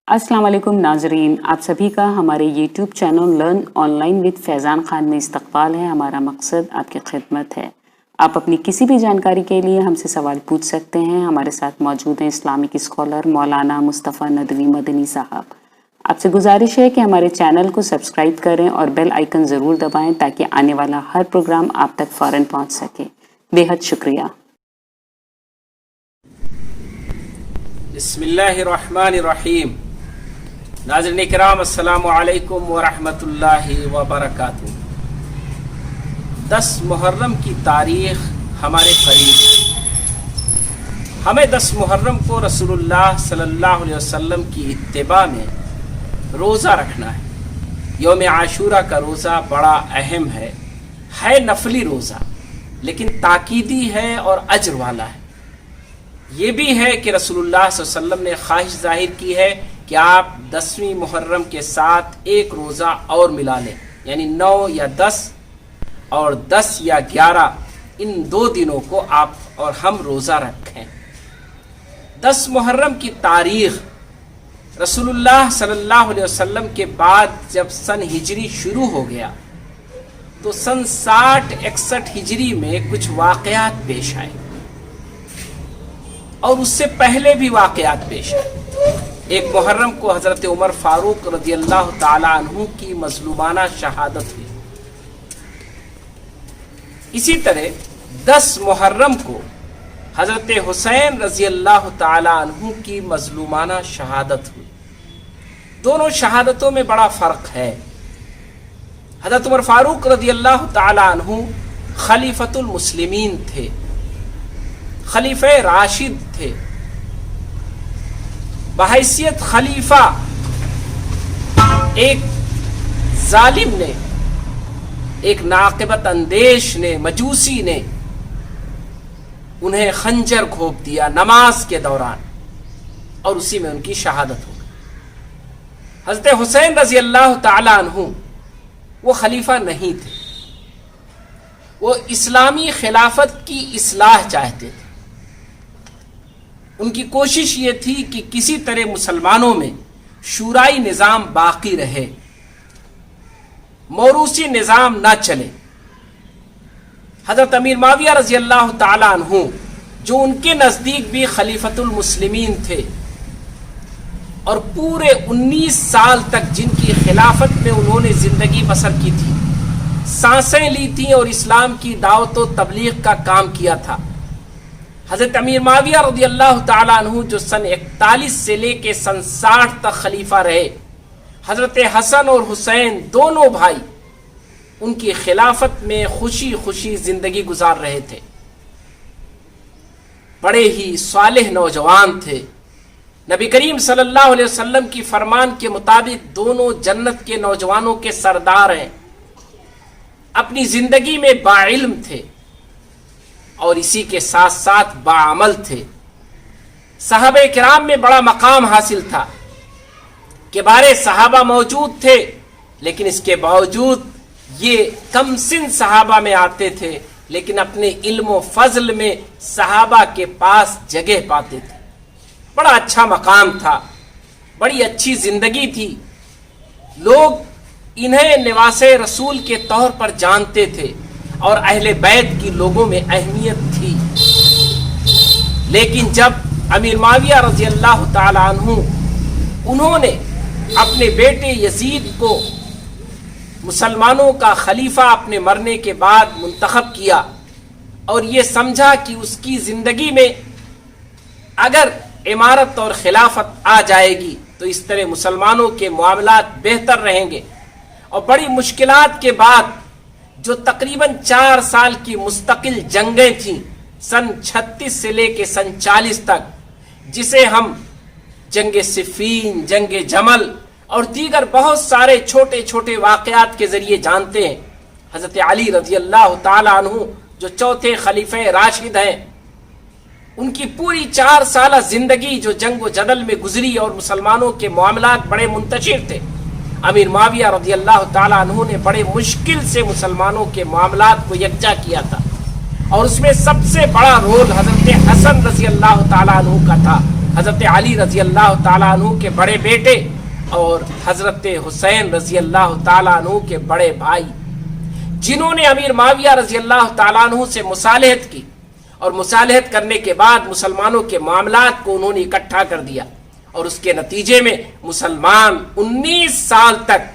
अस्सलाम वालेकुम नाजरीन, आप सभी का हमारे YouTube channel learn online with Faizan Khan में इस्तकबाल है। हमारा मकसद आपकी खिदमत है। आप अपनी किसी भी जानकारी के लिए हमसे सवाल पूछ सकते हैं। हमारे साथ मौजूद हैं इस्लामिक स्कॉलर मौलाना मुस्तफ़ा नदवी मदनी साहब। आपसे गुजारिश है कि हमारे चैनल को सब्सक्राइब करें और बेल आइकन ज़रूर दबाएं ताकि आने वाला हर प्रोग्राम आप तक फ़ौरन पहुँच सके। बेहद शुक्रिया। बिस्मिल्लाहिर्रहमानिर्रहीम। नाज़रीन इकराम, अस्सलामु अलैकुम व रहमतुल्लाहि व बरकातुहू। 10 मुहर्रम की तारीख़ हमारे करीब। हमें 10 मुहर्रम को रसूलुल्लाह सल्लल्लाहु अलैहि वसल्लम की इत्तिबा में रोज़ा रखना है। यौम आशूरा का रोज़ा बड़ा अहम है नफली रोज़ा, लेकिन ताकीदी है और अज्र वाला है। ये भी है कि रसूलुल्लाह सल्लल्लाहु अलैहि वसल्लम ने ख्वाहिश जाहिर की है कि आप 10वीं मुहर्रम के साथ एक रोज़ा और मिला लें, यानी 9 या 10 और 10 या 11, इन 2 दिनों को आप और हम रोज़ा रखें। 10 मुहर्रम की तारीख़ रसूलुल्लाह सल्लल्लाहु अलैहि वसल्लम के बाद जब सन हिजरी शुरू हो गया तो सन 60-61 हिजरी में कुछ वाक़यात पेश आए और उससे पहले भी वाक़यात पेश आए। एक मुहर्रम को हज़रत उमर फारूक रज़ियल्लाहु ताला अन्हु की मज़लूमाना शहादत हुई। इसी तरह 10 मुहर्रम को हज़रत हुसैन रज़ियल्लाहु ताला अन्हु की मज़लूमाना शहादत हुई। दोनों शहादतों में बड़ा फ़र्क है। हज़रत उमर फारूक रज़ियल्लाहु ताला अन्हु खलीफतुल मुस्लिमीन थे, खलीफे राशिद थे। बहैसियत खलीफा एक जालिम ने, एक नाक़िबत अंदेश ने, मजूसी ने उन्हें खंजर घोंप दिया नमाज के दौरान और उसी में उनकी शहादत हो गई। हज़रत हुसैन रज़ी अल्लाह ताला अन्हु वो खलीफा नहीं थे, वो इस्लामी खिलाफत की इस्लाह चाहते थे। उनकी कोशिश ये थी कि किसी तरह मुसलमानों में शूराई निज़ाम बाकी रहे, मौरूसी निज़ाम ना चले। हज़रत अमीर माविया रज़ी अल्लाह ताला अन्हु, जो उनके नज़दीक भी खलीफतुल मुस्लिमीन थे और पूरे 19 साल तक जिनकी खिलाफत में उन्होंने ज़िंदगी बसर की थी, सांसें ली थी और इस्लाम की दावत व तबलीग का काम किया था। हज़रत अमीर माविया रज़ी अल्लाह ताला अन्हु जो सन 41 से लेके सन 60 तक खलीफा रहे, हज़रत हसन और हुसैन दोनों भाई उनकी खिलाफत में खुशी खुशी जिंदगी गुजार रहे थे। बड़े ही सालेह नौजवान थे। नबी करीम सल्लल्लाहु अलैहि वसल्लम की फरमान के मुताबिक दोनों जन्नत के नौजवानों के सरदार हैं। अपनी जिंदगी में बाइल्म थे और इसी के साथ साथ बाअमल थे। सहाबे किराम में बड़ा मकाम हासिल था कि बारे सहाबा मौजूद थे, लेकिन इसके बावजूद ये कम सिन सहाबा में आते थे, लेकिन अपने इल्म व फजल में सहाबा के पास जगह पाते थे। बड़ा अच्छा मकाम था, बड़ी अच्छी जिंदगी थी। लोग इन्हें निवासे रसूल के तौर पर जानते थे और अहले बैत की लोगों में अहमियत थी। लेकिन जब अमीर माविया रज़ी अल्लाह ताला अन्हु उन्होंने अपने बेटे यजीद को मुसलमानों का खलीफा अपने मरने के बाद मुंतखब किया और ये समझा कि उसकी ज़िंदगी में अगर इमारत और खिलाफत आ जाएगी तो इस तरह मुसलमानों के मामलात बेहतर रहेंगे। और बड़ी मुश्किलात के बाद जो तकरीबन 4 साल की मुस्तकिल जंगें थीं, सन 36 से लेके सन 40 तक, जिसे हम जंगे सिफ़ीन, जंगे जमल और दीगर बहुत सारे छोटे छोटे वाक़यात के ज़रिए जानते हैं। हज़रत अली रज़ी अल्लाह ताला अन्हु जो चौथे खलीफे राशिद हैं, उनकी पूरी 4 साल ज़िंदगी जो जंग व जदल में गुजरी और मुसलमानों के मामलात बड़े मुंतशिर थे। अमीर माविया रज़ी अल्लाह ताला अन्हु ने बड़े मुश्किल से मुसलमानों के मामलात को यकजा किया था और उसमें सबसे बड़ा रोल हज़रत हसन रज़ी अल्लाह ताला अन्हु का था। حضرت علی رضی اللہ تعالیٰ عنہ کے بڑے بیٹے اور حضرت حسین رضی اللہ تعالیٰ عنہ کے بڑے بھائی، جنہوں نے امیر معاویہ رضی اللہ تعالیٰ عنہ سے مصالحت کی، اور مصالحت کرنے کے بعد مسلمانوں کے معاملات کو انہوں نے اکٹھا کر دیا، اور اس کے نتیجے میں مسلمان 19 سال تک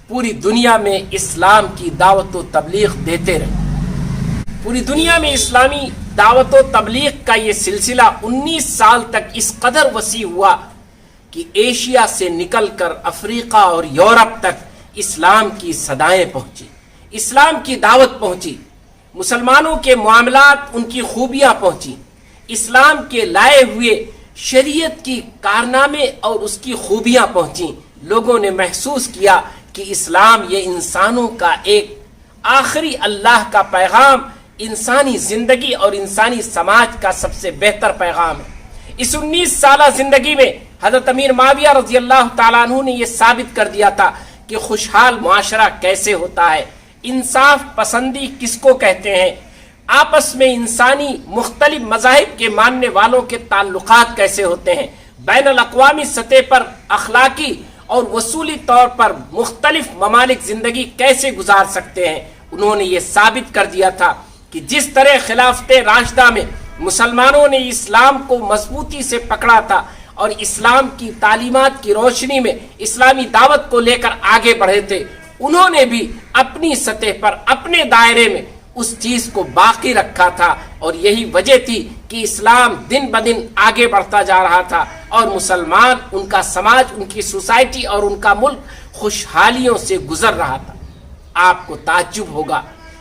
پوری دنیا میں اسلام کی دعوت و تبلیغ دیتے رہے۔ پوری دنیا میں اسلامی دعوت و تبلیغ کا یہ سلسلہ 19 سال تک اس قدر وسیع ہوا کہ ایشیا سے نکل کر افریقہ اور یورپ تک اسلام کی صدائیں پہنچی، اسلام کی دعوت پہنچی، مسلمانوں کے معاملات ان کی خوبیاں پہنچی، اسلام کے لائے ہوئے شریعت کی کارنامے اور اس کی خوبیاں پہنچیں۔ لوگوں نے محسوس کیا کہ اسلام یہ انسانوں کا ایک آخری اللہ کا پیغام، انسانی زندگی اور انسانی سماج کا سب سے بہتر پیغام ہے۔ اس 19 سالہ زندگی میں حضرت امیر معاویہ رضی اللہ تعالیٰ عنہ نے یہ ثابت کر دیا تھا کہ خوشحال معاشرہ کیسے ہوتا ہے، انصاف پسندی کس کو کہتے ہیں، آپس میں انسانی مختلف مذاہب کے ماننے والوں کے تعلقات کیسے ہوتے ہیں، بین الاقوامی سطح پر اخلاقی اور وصولی طور پر مختلف ممالک زندگی کیسے گزار سکتے ہیں۔ انہوں نے یہ ثابت کر دیا تھا کہ جس طرح خلافت راشدہ میں مسلمانوں نے اسلام کو مضبوطی سے پکڑا تھا اور اسلام کی تعلیمات کی روشنی میں اسلامی دعوت کو لے کر آگے بڑھے تھے، انہوں نے بھی اپنی سطح پر اپنے دائرے میں اس چیز کو باقی رکھا تھا، اور یہی وجہ تھی کہ اسلام دن بدن آگے بڑھتا جا رہا تھا اور مسلمان، ان کا سماج، ان کی سوسائٹی اور ان کا ملک خوشحالیوں سے گزر رہا تھا۔ آپ کو تعجب ہوگا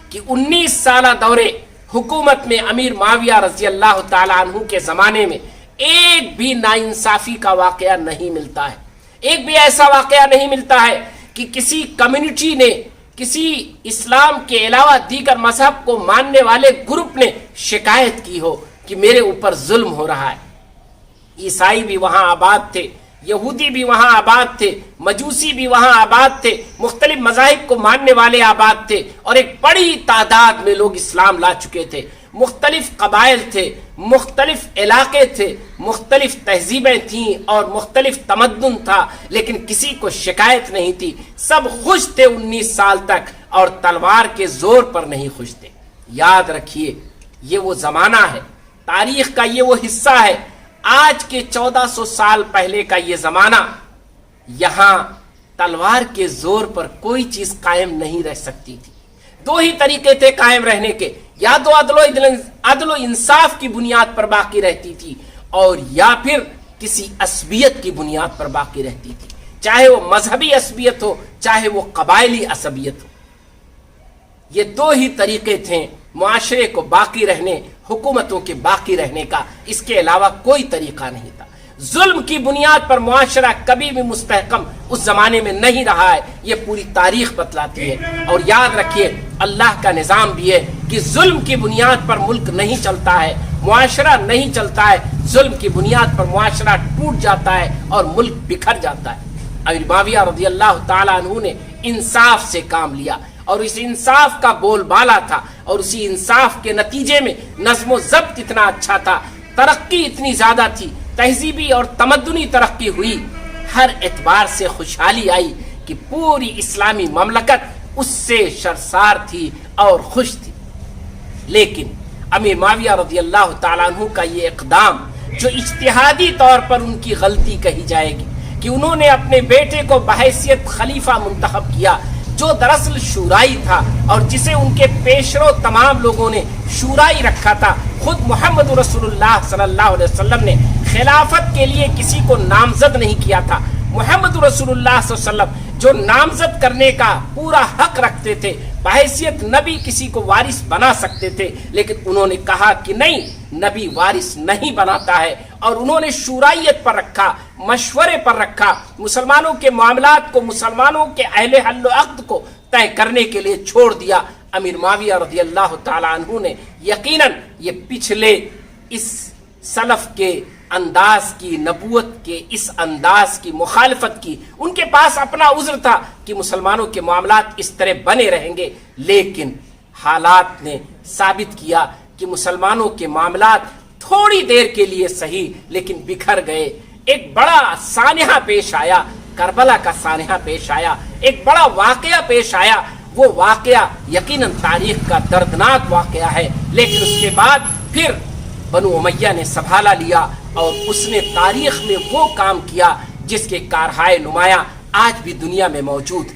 کہ 19 سالہ دورے حکومت میں امیر معاویہ رضی اللہ تعالیٰ عنہ کے زمانے میں ایک بھی ناانصافی کا واقعہ نہیں ملتا ہے، ایک بھی ایسا واقعہ نہیں ملتا ہے کہ کسی کمیونٹی نے، کسی اسلام کے علاوہ دیگر مذہب کو ماننے والے گروپ نے شکایت کی ہو کہ میرے اوپر ظلم ہو رہا ہے۔ عیسائی بھی وہاں آباد تھے، یہودی بھی وہاں آباد تھے، مجوسی بھی وہاں آباد تھے، مختلف مذاہب کو ماننے والے آباد تھے، اور ایک بڑی تعداد میں لوگ اسلام لا چکے تھے۔ مختلف قبائل تھے، مختلف علاقے تھے، مختلف تہذیبیں تھیں اور مختلف تمدن تھا، لیکن کسی کو شکایت نہیں تھی، سب خوش تھے 19 سال تک، اور تلوار کے زور پر نہیں خوش تھے۔ یاد رکھیے، یہ وہ زمانہ ہے، تاریخ کا یہ وہ حصہ ہے، آج کے 1400 سال پہلے کا یہ زمانہ، یہاں تلوار کے زور پر کوئی چیز قائم نہیں رہ سکتی تھی۔ دو ہی طریقے تھے قائم رہنے کے، یا تو عدل و انصاف کی بنیاد پر باقی رہتی تھی، اور یا پھر کسی عصبیت کی بنیاد پر باقی رہتی تھی، چاہے وہ مذہبی عصبیت ہو، چاہے وہ قبائلی عصبیت ہو۔ یہ دو ہی طریقے تھے معاشرے کو باقی رہنے، حکومتوں کے باقی رہنے کا، اس کے علاوہ کوئی طریقہ نہیں تھا۔ ظلم کی بنیاد پر معاشرہ کبھی بھی مستحکم اس زمانے میں نہیں رہا ہے، یہ پوری تاریخ بتلاتی ہے۔ اور یاد رکھیے، اللہ کا نظام بھی ہے کہ ظلم کی بنیاد پر ملک نہیں چلتا ہے، معاشرہ نہیں چلتا ہے، ظلم کی بنیاد پر معاشرہ ٹوٹ جاتا ہے اور ملک بکھر جاتا ہے۔ امیر معاویہ رضی اللہ تعالیٰ عنہ نے انصاف سے کام لیا، اور اس انصاف کا بول بالا تھا، اور اسی انصاف کے نتیجے میں نظم و ضبط اتنا اچھا تھا، ترقی اتنی زیادہ تھی، تہذیبی اور تمدنی ترقی ہوئی، ہر اعتبار سے خوشحالی آئی کہ پوری اسلامی مملکت اس سے شرسار تھی اور خوش تھی۔ لیکن امیر معاویہ رضی اللہ تعالیٰ عنہ کا یہ اقدام، جو اجتہادی طور پر ان کی غلطی کہی جائے گی کہ انہوں نے اپنے بیٹے کو بحیثیت خلیفہ منتخب کیا، جو دراصل شورائی تھا اور جسے ان کے پیشرو تمام لوگوں نے شورائی رکھا تھا۔ خود محمد رسول اللہ صلی اللہ علیہ وسلم نے خلافت کے لیے کسی کو نامزد نہیں کیا تھا۔ محمد رسول اللہ صلی اللہ علیہ وسلم جو نامزد کرنے کا پورا حق رکھتے تھے، بحیثیت نبی کسی کو وارث بنا سکتے تھے، لیکن انہوں نے کہا کہ نہیں، نبی وارث نہیں بناتا ہے، اور انہوں نے شورائیت پر رکھا، مشورے پر رکھا، مسلمانوں کے معاملات کو، مسلمانوں کے اہل حل و عقد کو طے کرنے کے لیے چھوڑ دیا۔ امیر معاویہ رضی اللہ تعالیٰ عنہ نے یقیناً یہ پچھلے اس سلف کے انداز کی، نبوت کے اس انداز کی مخالفت کی۔ ان کے پاس اپنا عذر تھا کہ مسلمانوں کے معاملات اس طرح بنے رہیں گے، لیکن حالات نے ثابت کیا کہ مسلمانوں کے معاملات थोड़ी देर के लिए सही लेकिन बिखर गए। एक बड़ा सानिहा पेश आया, करबला का सानिहा पेश आया, एक बड़ा वाकया पेश आया। वो वाकया यकीनन तारीख का दर्दनाक वाकया है, लेकिन उसके बाद फिर बनु उमैया ने संभाला लिया और उसने तारीख में वो काम किया जिसके कारहाय नुमाया आज भी दुनिया में मौजूद।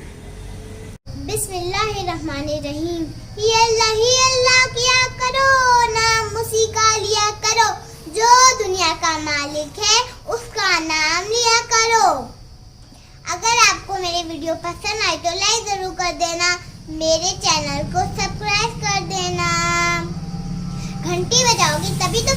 बिस्मिल्लाहिर्रहमानिर्रहीम। ही अल्लाह किया करो, नाम उसी का लिया करो, जो दुनिया का मालिक है उसका नाम लिया करो। अगर आपको मेरे वीडियो पसंद आए तो लाइक जरूर कर देना, मेरे चैनल को सब्सक्राइब कर देना, घंटी बजाओगे तभी तो